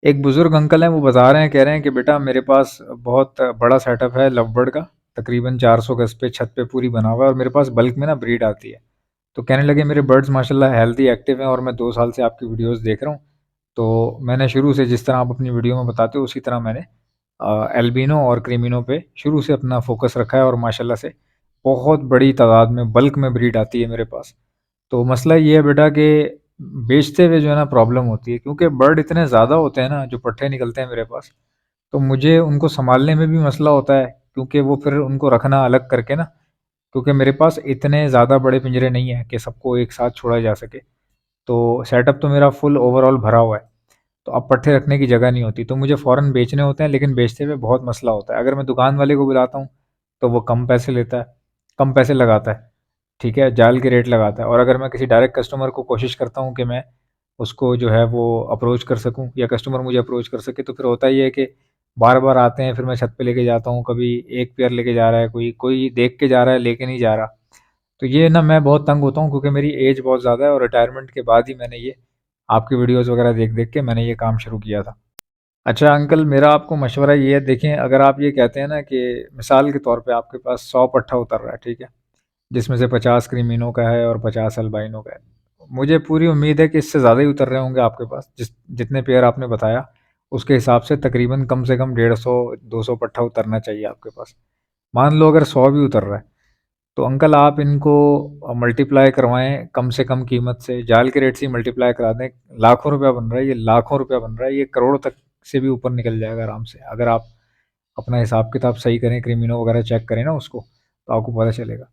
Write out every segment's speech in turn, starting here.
एक बुजुर्ग अंकल हैं, वो बता रहे हैं, कह रहे हैं कि बेटा मेरे पास बहुत बड़ा सेटअप है लवबर्ड का, तकरीबन 400 गज पे छत पे पूरी बना हुआ है और मेरे पास बल्क में ना ब्रीड आती है। तो कहने लगे मेरे बर्ड्स माशाल्लाह हेल्दी एक्टिव हैं और मैं 2 साल से आपकी वीडियोस देख रहा हूँ। तो मैंने शुरू से जिस तरह आप अपनी वीडियो में बताते हो उसी तरह मैंने एल्बिनो और क्रीमिनो पे शुरू से अपना फोकस रखा है और माशाल्लाह से बहुत बड़ी तादाद में बल्क में ब्रीड आती है मेरे पास। तो मसला ये है बेटा कि बेचते हुए जो है ना प्रॉब्लम होती है, क्योंकि बर्ड इतने ज़्यादा होते हैं ना जो पट्ठे निकलते हैं मेरे पास। तो मुझे उनको सँभालने में भी मसला होता है, क्योंकि वो फिर उनको रखना अलग करके ना, क्योंकि मेरे पास इतने ज़्यादा बड़े पिंजरे नहीं हैं कि सबको एक साथ छोड़ा जा सके। तो सेटअप तो मेरा फुल ओवरऑल भरा हुआ है। तो अब पट्ठे रखने की जगह नहीं होती, तो मुझे फ़ौरन बेचने होते हैं, लेकिन बेचते हुए बहुत मसला होता है। अगर मैं दुकान वाले को बुलाता हूँ, तो वो कम पैसे लेता है, कम पैसे लगाता है, ठीक है? जाल के रेट लगाता है। और अगर मैं किसी डायरेक्ट कस्टमर को कोशिश करता हूँ कि मैं उसको जो है वो अप्रोच कर सकूँ या कस्टमर मुझे अप्रोच कर सके, तो फिर होता ये है कि बार-बार आते हैं, फिर मैं छत पे लेके जाता हूँ, कभी 1 पेयर लेके जा रहा है कोई, कोई देख के जा रहा है, लेके नहीं जा रहा। तो ये ना मैं बहुत तंग होता हूँ, क्योंकि मेरी एज बहुत ज़्यादा है और रिटायरमेंट के बाद ही मैंने ये आपकी वीडियोज़ वगैरह देख-देख के मैंने ये काम शुरू किया था। अच्छा अंकल, मेरा आपको मशवरा ये है, देखें अगर आप ये कहते हैं ना कि मिसाल के तौर पे आपके पास 100 पट्ठा उतर रहा है, ठीक है? जिसमें से 50 क्रीमिनो का है और 50 अल्बाइनो का है। मुझे पूरी उम्मीद है कि इससे ज़्यादा ही उतर रहे होंगे आपके पास, जितने पेयर आपने बताया, उसके हिसाब से तकरीबन कम से कम 150-200 पट्ठा उतरना चाहिए आपके पास। मान लो अगर 100 भी उतर रहा है, तो अंकल आप इनको मल्टीप्लाई करवाएँ कम से कम कीमत से, जाल के रेट से ही मल्टीप्लाई करा दें। लाखों रुपया बन रहा है, ये लाखों रुपया बन रहा है, ये करोड़ तक से भी ऊपर निकल जाएगा आराम से। अगर आप अपना हिसाब-किताब सही करें, क्रिमिनो वगैरह चेक करें ना उसको, तो आपको पता चलेगा।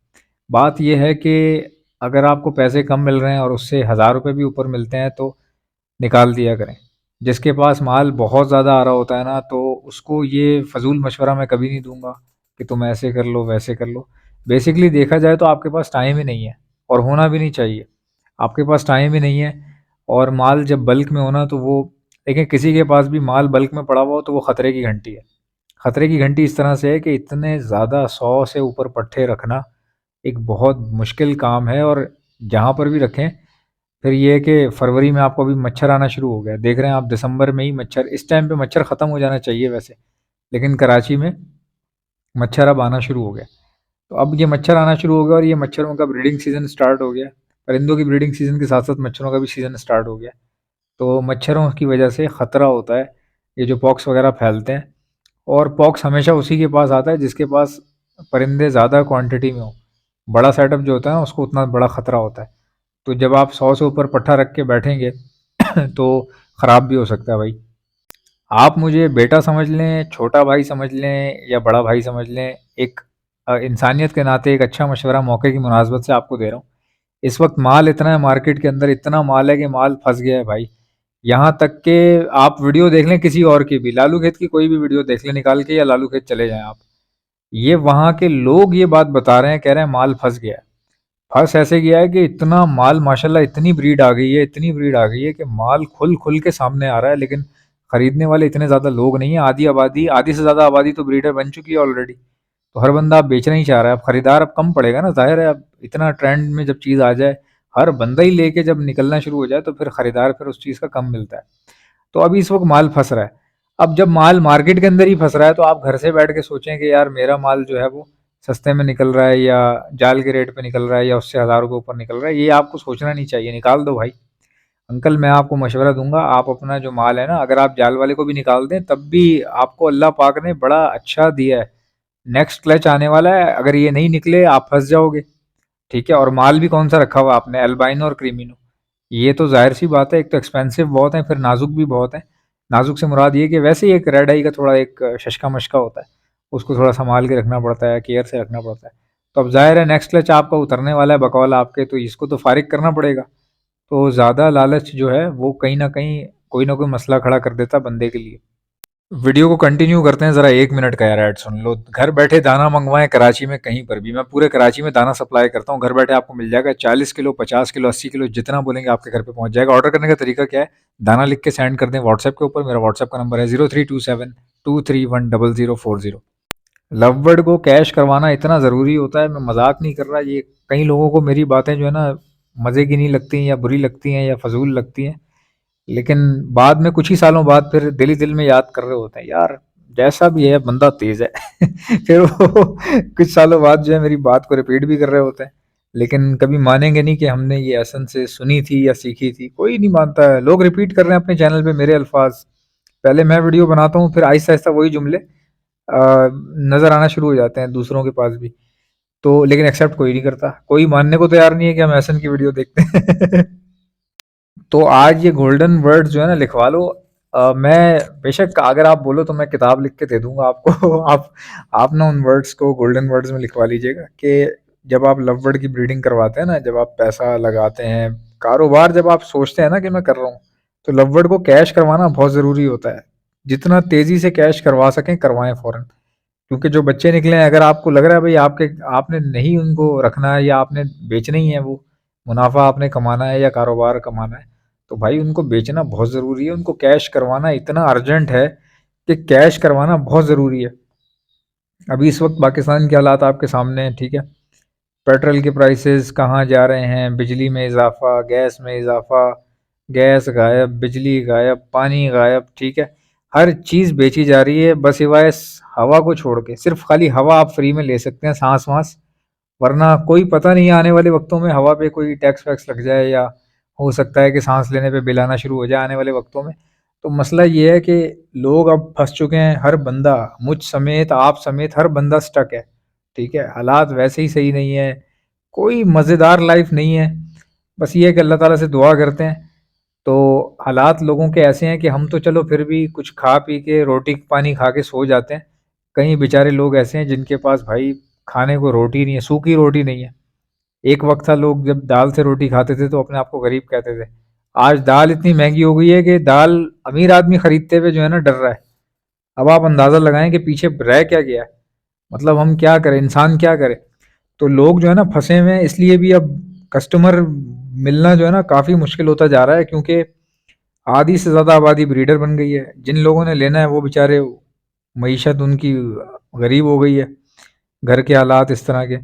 बात ये है कि अगर आपको पैसे कम मिल रहे हैं और उससे ₹1000 भी ऊपर मिलते हैं, तो निकाल दिया करें। जिसके पास माल बहुत ज़्यादा आ रहा होता है ना, तो उसको ये फ़ज़ूल मशवरा मैं कभी नहीं दूँगा कि तुम ऐसे कर लो, वैसे कर लो। बेसिकली देखा जाए तो आपके पास टाइम ही नहीं है और होना भी नहीं चाहिए। आपके पास टाइम ही नहीं है और माल जब बल्क में हो ना, तो वो देखिए किसी के पास भी माल बल्क में पड़ा हुआ हो तो वो खतरे की घंटी है। खतरे की घंटी इस तरह से है कि इतने ज़्यादा 100 से ऊपर पट्ठे रखना एक बहुत मुश्किल काम है, और जहाँ पर भी रखें, फिर ये है कि फरवरी में आपको अभी मच्छर आना शुरू हो गया। देख रहे हैं आप दिसंबर में ही मच्छर, इस टाइम पे मच्छर ख़त्म हो जाना चाहिए वैसे, लेकिन कराची में मच्छर अब आना शुरू हो गया। तो अब ये मच्छर आना शुरू हो गया और ये मच्छरों का ब्रीडिंग सीज़न स्टार्ट हो गया। परिंदों की ब्रीडिंग सीज़न के साथ-साथ मच्छरों का भी सीज़न स्टार्ट हो गया। तो मच्छरों की वजह से ख़तरा होता है, ये जो पॉक्स वगैरह फैलते हैं, और पॉक्स हमेशा उसी के पास आता है जिसके पास परिंदे ज़्यादा क्वांटिटी में हों। बड़ा सेटअप जो होता है ना, उसको उतना बड़ा ख़तरा होता है। तो जब आप 100 से ऊपर पट्ठा रख के बैठेंगे तो ख़राब भी हो सकता है भाई। आप मुझे बेटा समझ लें, छोटा भाई समझ लें या बड़ा भाई समझ लें, एक इंसानियत के नाते एक अच्छा मशवरा मौके की मुनासबत से आपको दे रहा हूँ। इस वक्त माल इतना है मार्केट के अंदर, इतना माल है कि माल फंस गया है भाई। यहाँ तक कि आप वीडियो देख लें किसी और की भी, लालू खेत की कोई भी वीडियो देख लें निकाल के, या लालू खेत चले जाएं आप, ये वहाँ के लोग ये बात बता रहे हैं, कह रहे हैं माल फंस गया है। फंस ऐसे गया है कि इतना माल माशाल्लाह, इतनी ब्रीड आ गई है, इतनी ब्रीड आ गई है कि माल खुल खुल के सामने आ रहा है, लेकिन खरीदने वाले इतने ज़्यादा लोग नहीं है। आधी से ज़्यादा आबादी तो ब्रीडर बन चुकी है ऑलरेडी। तो हर बंदा अब बेचना ही चाह रहा है। अब खरीदार अब कम पड़ेगा ना, जाहिर है। अब इतना ट्रेंड में जब चीज़ आ जाए, हर बंदा ही लेके जब निकलना शुरू हो जाए, तो फिर खरीदार फिर उस चीज़ का कम मिलता है। तो अभी इस वक्त माल फंस रहा है। अब जब माल मार्केट के अंदर ही फंस रहा है, तो आप घर से बैठ के सोचें कि यार मेरा माल जो है वो सस्ते में निकल रहा है या जाल के रेट पे निकल रहा है या उससे ₹1000 ऊपर निकल रहा है, ये आपको सोचना नहीं चाहिए। निकाल दो भाई। अंकल मैं आपको मशवरा दूंगा, आप अपना जो माल है ना, अगर आप जाल वाले को भी निकाल दें, तब भी आपको अल्लाह पाक ने बड़ा अच्छा दिया है। नेक्स्ट क्लच आने वाला है, अगर ये नहीं निकले आप फंस जाओगे। ठीक है? और माल भी कौन सा रखा हुआ आपने, अल्बाइनो और क्रीमिनो। ये तो जाहिर सी बात है, एक तो एक्सपेंसिव बहुत है, फिर नाजुक भी बहुत है। नाजुक से मुराद ये कि वैसे ही एक रेड आई का थोड़ा एक शशका मशका होता है, उसको थोड़ा संभाल के रखना पड़ता है, केयर से रखना पड़ता है। तो अब जाहिर है नेक्स्ट क्लच आपका उतरने वाला है बकौल आपके, तो इसको तो फारिग करना पड़ेगा। तो ज़्यादा लालच जो है वो कहीं ना कहीं कोई ना कोई मसला खड़ा कर देता है बंदे के लिए। वीडियो को कंटिन्यू करते हैं ज़रा, 1 मिनट का यार ऐड सुन लो। घर बैठे दाना मंगवाएं कराची में कहीं पर भी, मैं पूरे कराची में दाना सप्लाई करता हूँ। घर बैठे आपको मिल जाएगा, 40 किलो, 50 किलो, 80 किलो, जितना बोलेंगे आपके घर पे पहुंच जाएगा। ऑर्डर करने का तरीका क्या है, दाना लिख के सेंड कर दें व्हाट्सएप के ऊपर। मेरा व्हाट्सएप का नंबर है 0327231040। लव बर्ड को कैश करवाना इतना ज़रूरी होता है, मैं मजाक नहीं कर रहा। ये कई लोगों को मेरी बातें जो है ना मज़े की नहीं लगती हैं, या बुरी लगती हैं, या फजूल लगती हैं। लेकिन बाद में कुछ ही सालों बाद फिर दिल ही दिल में याद कर रहे होते हैं, यार जैसा भी है बंदा तेज है। फिर वो कुछ सालों बाद जो है मेरी बात को रिपीट भी कर रहे होते हैं, लेकिन कभी मानेंगे नहीं कि हमने ये एसेंस से सुनी थी या सीखी थी। कोई नहीं मानता है, लोग रिपीट कर रहे हैं अपने चैनल पे मेरे अल्फाज। पहले मैं वीडियो बनाता हूँ, फिर आहिस्ता आहिस्ता वही जुमले नजर आना शुरू हो जाते हैं दूसरों के पास भी। तो लेकिन एक्सेप्ट कोई नहीं करता, कोई मानने को तैयार नहीं है कि हम ऐसन की वीडियो देखते हैं। तो आज ये गोल्डन वर्ड जो है ना लिखवा लो। मैं बेशक अगर आप बोलो तो मैं किताब लिख के दे दूंगा आपको। आप ना उन वर्ड्स को गोल्डन वर्ड्स में लिखवा लीजिएगा कि जब आप लव वर्ड की ब्रीडिंग करवाते हैं ना, जब आप पैसा लगाते हैं, कारोबार जब आप सोचते हैं ना कि मैं कर रहा हूँ, तो लव वर्ड को कैश करवाना बहुत ज़रूरी होता है। जितना तेज़ी से कैश करवा सकें करवाएं फ़ौरन। क्योंकि जो बच्चे निकले हैं, अगर आपको लग रहा है भाई आपके आपने नहीं उनको रखना है या आपने बेचना ही है, वो मुनाफा आपने कमाना है या कारोबार कमाना है, तो भाई उनको बेचना बहुत ज़रूरी है। उनको कैश करवाना इतना अर्जेंट है कि कैश करवाना बहुत ज़रूरी है। अभी इस वक्त पाकिस्तान के हालात आपके सामने हैं, ठीक है। पेट्रोल के प्राइसेस कहाँ जा रहे हैं, बिजली में इजाफा, गैस में इजाफा, गैस गायब, बिजली गायब, पानी गायब, ठीक है। हर चीज़ बेची जा रही है, बस सिवाय हवा को छोड़ के। सिर्फ खाली हवा आप फ्री में ले सकते हैं, सांस वांस। वरना कोई पता नहीं आने वाले वक्तों में हवा पे कोई टैक्स वैक्स लग जाए, या हो सकता है कि सांस लेने पे बिल आना शुरू हो जाए आने वाले वक्तों में। तो मसला ये है कि लोग अब फंस चुके हैं, हर बंदा, मुझ समेत आप समेत हर बंदा स्टक है, ठीक है। हालात वैसे ही सही नहीं है, कोई मज़ेदार लाइफ नहीं है। बस ये है कि अल्लाह ताला से दुआ करते हैं। तो हालात लोगों के ऐसे हैं कि हम तो चलो फिर भी कुछ खा पी के रोटी पानी खा के सो जाते हैं। कई बेचारे लोग ऐसे हैं जिनके पास भाई खाने को रोटी नहीं है, सूखी रोटी नहीं है। एक वक्त था लोग जब दाल से रोटी खाते थे तो अपने आप को गरीब कहते थे। आज दाल इतनी महंगी हो गई है कि दाल अमीर आदमी खरीदते हुए जो है ना डर रहा है। अब आप अंदाजा लगाएं कि पीछे रह क्या गया है। मतलब हम क्या करें, इंसान क्या करे। तो लोग जो है ना फंसे हुए हैं, इसलिए भी अब कस्टमर मिलना जो है ना काफ़ी मुश्किल होता जा रहा है, क्योंकि आधी से ज़्यादा आबादी ब्रीडर बन गई है। जिन लोगों ने लेना है वो बेचारे, मईशत उनकी गरीब हो गई है, घर के हालात इस तरह के।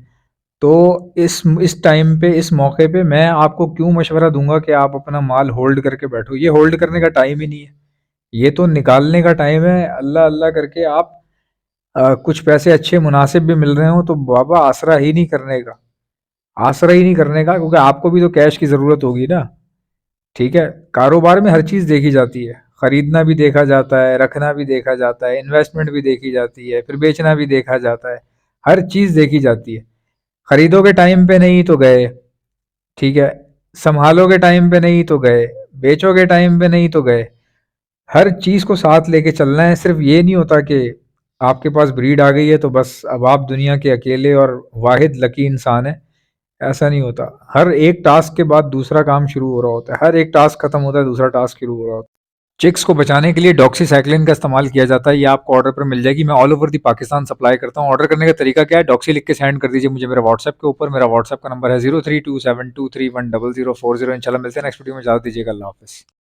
तो इस टाइम पे, इस मौके पे मैं आपको क्यों मशवरा दूंगा कि आप अपना माल होल्ड करके बैठो। ये होल्ड करने का टाइम ही नहीं है, ये तो निकालने का टाइम है। अल्लाह अल्लाह करके आप कुछ पैसे अच्छे मुनासिब भी मिल रहे हो तो बाबा आसरा ही नहीं करने का, आसरा ही नहीं करने का, क्योंकि आपको भी तो कैश की ज़रूरत होगी ना, ठीक है। कारोबार में हर चीज़ देखी जाती है, खरीदना भी देखा जाता है, रखना भी देखा जाता है, इन्वेस्टमेंट भी देखी जाती है, फिर बेचना भी देखा जाता है। हर चीज़ देखी जाती है। खरीदोगे टाइम पे नहीं तो गए, ठीक है। संभालोगे टाइम पे नहीं तो गए, बेचोगे टाइम पे नहीं तो गए। हर चीज़ को साथ लेके चलना है। सिर्फ ये नहीं होता कि आपके पास ब्रीड आ गई है तो बस अब आप दुनिया के अकेले और वाहिद लकी इंसान है। ऐसा नहीं होता। हर एक टास्क के बाद दूसरा काम शुरू हो रहा होता है, हर एक टास्क खत्म होता है दूसरा टास्क शुरू हो रहा होता है। चिक्स को बचाने के लिए डॉक्सीसाइक्लिन का इस्तेमाल किया जाता है। ये आपको ऑर्डर पर मिल जाएगी। मैं all over the Pakistan supply करता हूँ। ऑर्डर करने का तरीका क्या है, डॉक्सी लिख के सेंड कर दीजिए मुझे मेरे व्हाट्सएप के ऊपर। मेरा व्हाट्सएप का नंबर है 0327231040। इंशाल्लाह मिलते हैं नेक्स्ट वीडियो में। इजाजत दीजिएगा। अल्लाह हाफिज़।